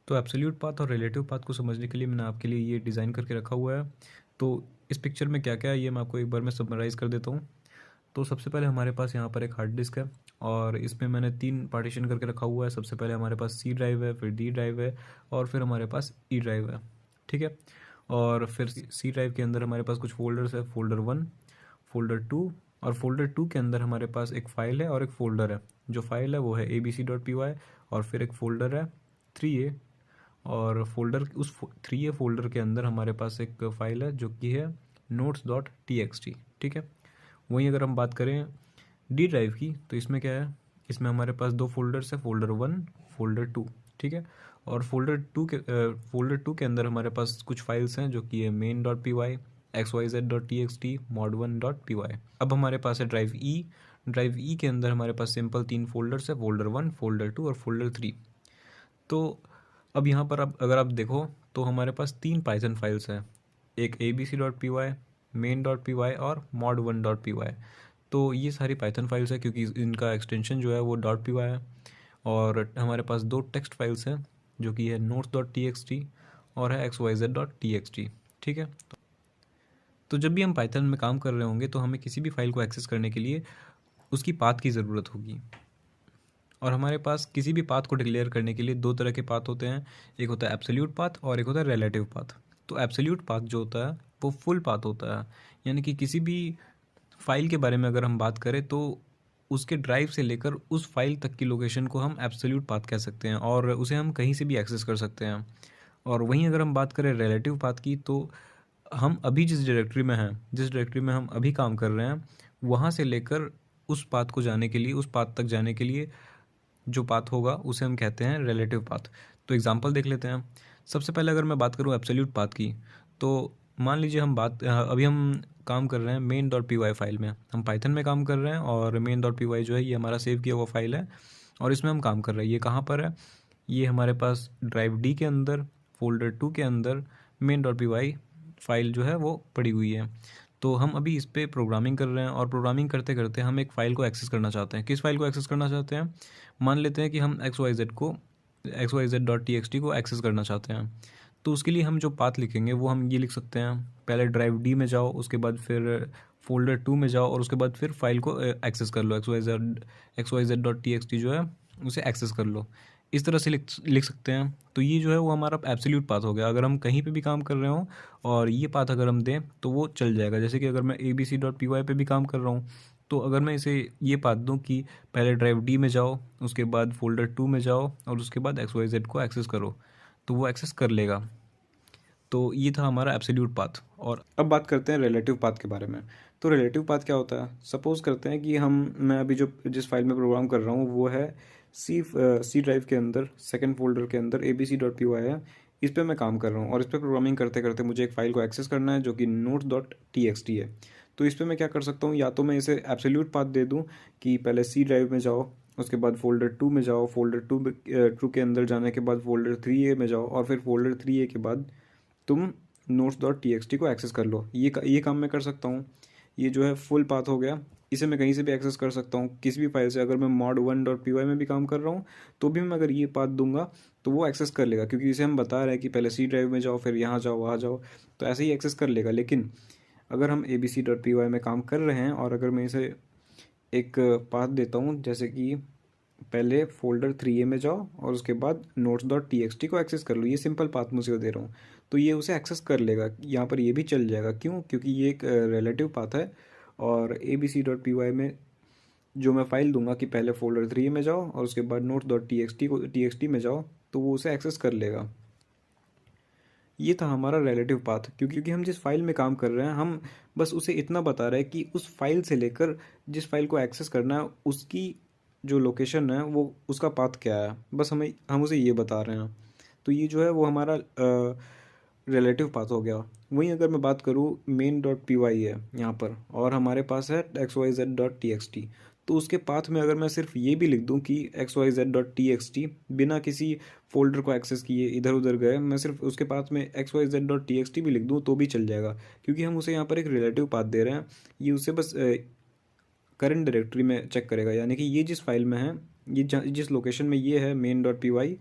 तो absolute path और relative path को समझने के लिए मैंने आपके लिए ये डिज़ाइन करके रखा हुआ है। तो इस पिक्चर में क्या क्या है ये मैं आपको एक बार में समराइज़ कर देता हूँ। तो सबसे पहले हमारे पास यहाँ पर एक हार्ड डिस्क है और इसमें मैंने 3 पार्टीशन करके रखा हुआ है। सबसे पहले हमारे पास सी ड्राइव है, फिर डी ड्राइव है और फिर हमारे पास ई ड्राइव है। ठीक है। और फिर सी ड्राइव के अंदर हमारे पास कुछ फ़ोल्डर्स है, फ़ोल्डर 1, फ़ोल्डर 2 और फ़ोल्डर 2 के अंदर हमारे पास एक फ़ाइल है और एक फ़ोल्डर है। जो फ़ाइल है वो है abc.py और फिर एक फ़ोल्डर है 3a और फ़ोल्डर उस 3a फ़ोल्डर के अंदर हमारे पास एक फ़ाइल है जो कि है notes.txt। ठीक है। वहीं अगर हम बात करें डी ड्राइव की तो इसमें क्या है, इसमें हमारे पास 2 फ़ोल्डर्स है, फ़ोल्डर 1, फ़ोल्डर 2। ठीक है। और फ़ोल्डर 2 के अंदर हमारे पास कुछ फाइल्स हैं जो कि है main.py, xyz.txt, mod1.py। अब हमारे पास है ड्राइव ई के अंदर हमारे पास सिंपल 3 फ़ोल्डर्स है, फ़ोल्डर 1, फ़ोल्डर 2 और फ़ोल्डर 3। तो अब यहाँ पर अब अगर आप देखो तो हमारे पास 3 पाइथन फाइल्स हैं, एक abc.py, main.py और mod1.py। तो ये सारी पाइथन फाइल्स है क्योंकि इनका एक्सटेंशन जो है वो .py है। और हमारे पास 2 टेक्स्ट फाइल्स हैं जो कि है notes.txt और है xyz.txt। ठीक है। तो जब भी हम पाइथन में काम कर रहे होंगे तो हमें किसी भी फाइल को एक्सेस करने के लिए उसकी पाथ की ज़रूरत होगी। और हमारे पास किसी भी पाथ को डिक्लेयर करने के लिए 2 तरह के पाथ होते हैं, एक होता है एब्सोल्यूट पाथ और एक होता है रिलेटिव पाथ। तो एब्सोल्यूट पाथ जो होता है वो फुल पाथ होता है, यानी कि किसी भी फाइल के बारे में अगर हम बात करें तो उसके ड्राइव से लेकर उस फाइल तक की लोकेशन को हम एब्सोल्यूट पाथ कह सकते हैं और उसे हम कहीं से भी एक्सेस कर सकते हैं। और वहीं अगर हम बात करें रिलेटिव पाथ की तो हम अभी जिस डायरेक्टरी में हैं, जिस डायरेक्टरी में हम अभी काम कर रहे हैं, वहाँ से लेकर उस पाथ को जाने के लिए, उस पाथ तक जाने के लिए जो पाथ होगा उसे हम कहते हैं रिलेटिव पाथ। तो एग्जांपल देख लेते हैं। सबसे पहले अगर मैं बात करूँ एब्सोल्यूट पाथ की, तो मान लीजिए अभी हम काम कर रहे हैं main.py फाइल में, हम पाइथन में काम कर रहे हैं और main.py जो है ये हमारा सेव किया हुआ फाइल है और इसमें हम काम कर रहे हैं। ये कहाँ पर है? ये हमारे पास ड्राइव डी के अंदर फ़ोल्डर 2 के अंदर main.py फाइल जो है वो पड़ी हुई है। तो हम अभी इस पे प्रोग्रामिंग कर रहे हैं और प्रोग्रामिंग करते करते हम एक फ़ाइल को एक्सेस करना चाहते हैं। किस फ़ाइल को एक्सेस करना चाहते हैं? मान लेते हैं कि हम xyz.txt को एक्सेस करना चाहते हैं। तो उसके लिए हम जो पाथ लिखेंगे वो हम ये लिख सकते हैं, पहले ड्राइव डी में जाओ, उसके बाद फिर फ़ोल्डर 2 में जाओ और उसके बाद फिर फाइल को एक्सेस कर लो, xyz.txt जो है उसे एक्सेस कर लो। इस तरह से लिख सकते हैं। तो ये जो है वो हमारा एब्सोल्यूट पाथ हो गया। अगर हम कहीं पे भी काम कर रहे हों और ये पाथ अगर हम दें तो वो चल जाएगा। जैसे कि अगर मैं abc.py पे भी काम कर रहा हूँ तो अगर मैं इसे ये पाथ दूँ कि पहले ड्राइव डी में जाओ, उसके बाद फ़ोल्डर 2 में जाओ और उसके बाद XYZ को एक्सेस करो, तो वो एक्सेस कर लेगा। तो ये था हमारा एब्सोल्यूट पाथ। और अब बात करते हैं रिलेटिव पाथ के बारे में। तो रिलेटिव पाथ क्या होता है? सपोज़ करते हैं कि मैं अभी जिस फाइल में प्रोग्राम कर रहा हूँ वो है सी ड्राइव के अंदर सेकंड फ़ोल्डर के अंदर abc.py है। इस पे मैं काम कर रहा हूँ और इस पे प्रोग्रामिंग करते करते मुझे एक फ़ाइल को एक्सेस करना है जो कि notes.txt है। तो इस पे मैं क्या कर सकता हूँ, या तो मैं इसे एब्सोल्यूट पाथ दे दूँ कि पहले सी ड्राइव में जाओ, उसके बाद फ़ोल्डर 2 में जाओ, फ़ोल्डर 2 के अंदर जाने के बाद फ़ोल्डर 3a में जाओ और फिर फ़ोल्डर 3a के बाद तुम notes.txt को एक्सेस कर लो। ये काम मैं कर सकता हूँ। ये जो है फुल पाथ हो गया। इसे मैं कहीं से भी एक्सेस कर सकता हूँ किसी भी फाइल से। अगर मैं mod1.py में भी काम कर रहा हूँ तो भी मैं अगर ये पाथ दूंगा तो वो एक्सेस कर लेगा, क्योंकि इसे हम बता रहे हैं कि पहले सी ड्राइव में जाओ, फिर यहाँ जाओ, वहाँ जाओ, तो ऐसे ही एक्सेस कर लेगा। लेकिन अगर हम abc.py में काम कर रहे हैं और अगर मैं इसे एक पाथ देता हूँ, जैसे कि पहले फ़ोल्डर 3a में जाओ और उसके बाद notes.txt को एक्सेस कर लो, ये सिंपल पाथ मुझे दे रहा हूँ, तो ये उसे एक्सेस कर लेगा। यहाँ पर ये भी चल जाएगा। क्यों? क्योंकि ये एक रिलेटिव पाथ है और abc.py में जो मैं फ़ाइल दूंगा कि पहले फ़ोल्डर 3 में जाओ और उसके बाद notes.txt में जाओ, तो वो उसे एक्सेस कर लेगा। ये था हमारा रिलेटिव पाथ। क्योंकि हम जिस फाइल में काम कर रहे हैं हम बस उसे इतना बता रहे हैं कि उस फाइल से लेकर जिस फाइल को एक्सेस करना है उसकी जो लोकेशन है वो उसका पाथ क्या है, बस हम उसे ये बता रहे हैं। तो ये जो है वो हमारा रिलेटिव पाथ हो गया। वहीं अगर मैं बात करूँ main.py है यहाँ पर और हमारे पास है xyz.txt, तो उसके पाथ में अगर मैं सिर्फ ये भी लिख दूँ कि xyz.txt बिना किसी फोल्डर को एक्सेस किए इधर उधर गए, मैं सिर्फ उसके पाथ में xyz.txt भी लिख दूँ तो भी चल जाएगा, क्योंकि हम उसे यहाँ पर एक रिलेटिव पाथ दे रहे हैं। ये उसे बस करंट डायरेक्टरी में चेक करेगा, यानी कि ये जिस फाइल में है, जिस लोकेशन में ये है main.py,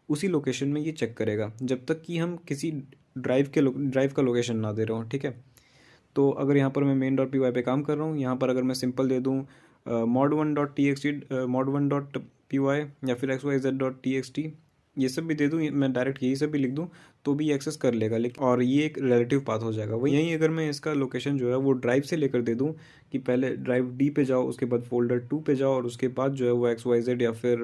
उसी लोकेशन में ये चेक करेगा जब तक कि हम किसी ड्राइव का लोकेशन ना दे रहा हूँ, ठीक है। तो अगर यहाँ पर मैं मेन डॉट पी वाई पे काम कर रहा हूँ, यहाँ पर अगर मैं सिंपल दे दूँ mod1.txt mod1.py या फिर xyz.txt, ये सब भी दे दूँ, मैं डायरेक्ट यही सब भी लिख दूँ तो भी एक्सेस कर लेगा। लेकिन और ये एक रिलेटिव पाथ हो जाएगा। वही यहीं अगर मैं इसका लोकेशन जो है वो ड्राइव से लेकर दे दूँ कि पहले ड्राइव डी पे जाओ, उसके बाद फोल्डर 2 पे जाओ और उसके बाद जो है वो XYZ या फिर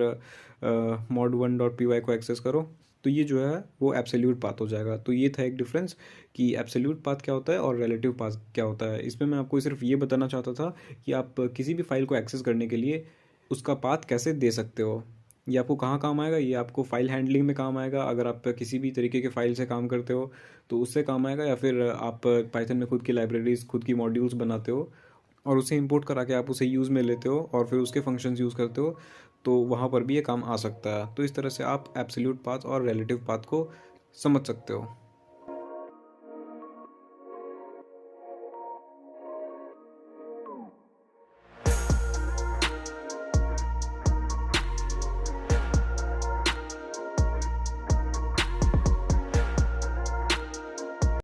mod1.py को एक्सेस करो, तो ये जो है वो एब्सोल्यूट पाथ हो जाएगा। तो ये था एक डिफरेंस कि एब्सोल्यूट पाथ क्या होता है और रिलेटिव पाथ क्या होता है। इसमें मैं आपको सिर्फ ये बताना चाहता था कि आप किसी भी फाइल को एक्सेस करने के लिए उसका पाथ कैसे दे सकते हो। ये आपको कहाँ काम आएगा, ये आपको फाइल हैंडलिंग में काम आएगा। अगर आप किसी भी तरीके के फाइल से काम करते हो तो उससे काम आएगा, या फिर आप पाइथन में खुद की लाइब्रेरीज, खुद की मॉड्यूल्स बनाते हो और उसे इंपोर्ट करा के आप उसे यूज़ में लेते हो और फिर उसके फंक्शंस यूज़ करते हो, तो वहाँ पर भी ये काम आ सकता है। तो इस तरह से आप एब्सोल्यूट पाथ और रिलेटिव पाथ को समझ सकते हो।